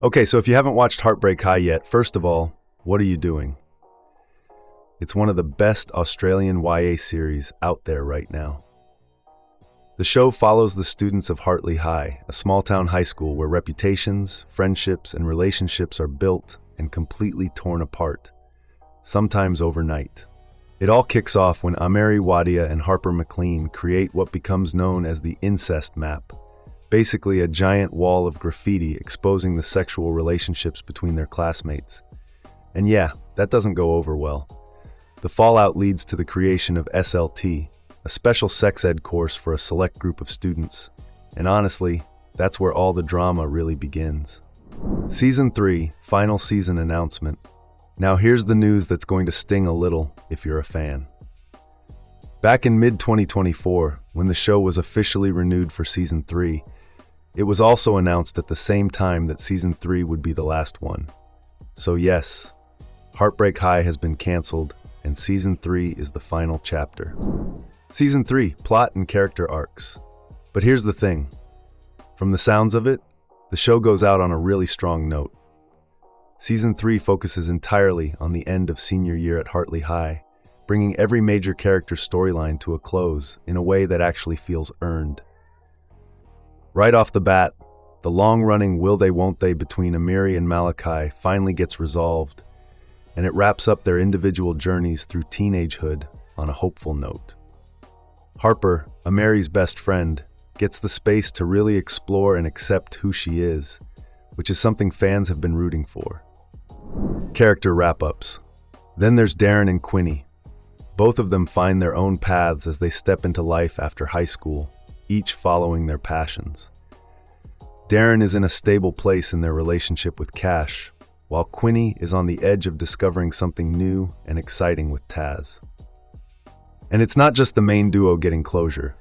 Okay, so if you haven't watched Heartbreak High yet, first of all, what are you doing? It's one of the best Australian YA series out there right now. The show follows the students of Hartley High, a small-town high school where reputations, friendships, and relationships are built and completely torn apart, sometimes overnight. It all kicks off when Amerie and Harper create what becomes known as the incest map, basically a giant wall of graffiti exposing the sexual relationships between their classmates. And yeah, that doesn't go over well. The fallout leads to the creation of SLT, a special sex ed course for a select group of students. And honestly, that's where all the drama really begins. Season 3, final season announcement. Now here's the news that's going to sting a little if you're a fan. Back in mid-2024, when the show was officially renewed for Season 3, it was also announced at the same time that Season 3 would be the last one. So yes, Heartbreak High has been canceled, and Season 3 is the final chapter. Season 3, plot and character arcs. But here's the thing. From the sounds of it, the show goes out on a really strong note. Season 3 focuses entirely on the end of senior year at Hartley High, bringing every major character's storyline to a close in a way that actually feels earned. Right off the bat, the long-running will they won't they between Amerie and Malakai finally gets resolved, and it wraps up their individual journeys through teenagehood on a hopeful note. Harper, Amerie's best friend, gets the space to really explore and accept who she is, which is something fans have been rooting for. Character wrap-ups. Then there's Darren and Quinny. Both of them find their own paths as they step into life after high school, each following their passions. Darren is in a stable place in their relationship with Cash, while Quinny is on the edge of discovering something new and exciting with Taz. And it's not just the main duo getting closure.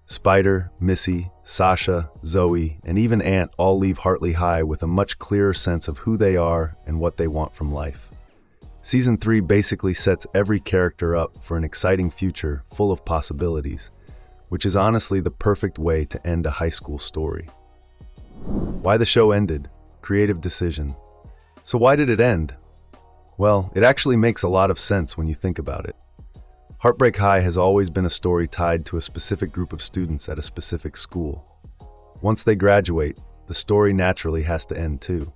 Spider, Missy, Sasha, Zoe, and even Ant all leave Hartley High with a much clearer sense of who they are and what they want from life. Season 3 basically sets every character up for an exciting future full of possibilities, which is honestly the perfect way to end a high school story. Why the show ended? Creative decision. So why did it end? Well, it actually makes a lot of sense when you think about it. Heartbreak High has always been a story tied to a specific group of students at a specific school. Once they graduate, the story naturally has to end too.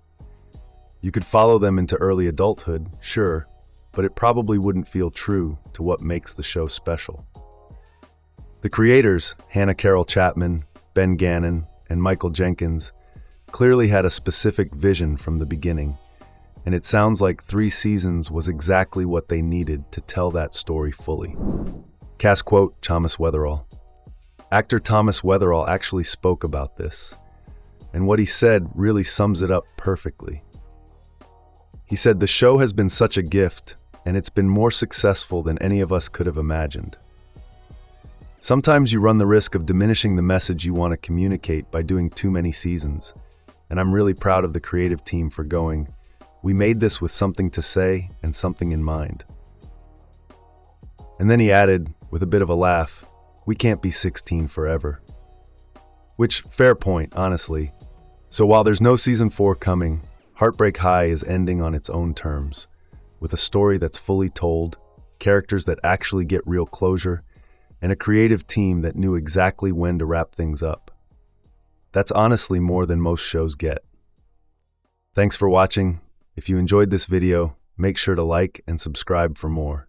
You could follow them into early adulthood, sure, but it probably wouldn't feel true to what makes the show special. The creators, Hannah Carroll Chapman, Ben Gannon, and Michael Jenkins, clearly had a specific vision from the beginning, and it sounds like 3 seasons was exactly what they needed to tell that story fully. Cast quote, Thomas Weatherall. Actor Thomas Weatherall actually spoke about this, and what he said really sums it up perfectly. He said, "The show has been such a gift, and it's been more successful than any of us could have imagined. Sometimes you run the risk of diminishing the message you want to communicate by doing too many seasons, and I'm really proud of the creative team for going, we made this with something to say and something in mind." And then he added, with a bit of a laugh, "We can't be 16 forever." Which, fair point, honestly. So while there's no season 4 coming, Heartbreak High is ending on its own terms, with a story that's fully told, characters that actually get real closure, and a creative team that knew exactly when to wrap things up. That's honestly more than most shows get. Thanks for watching. If you enjoyed this video, make sure to like and subscribe for more.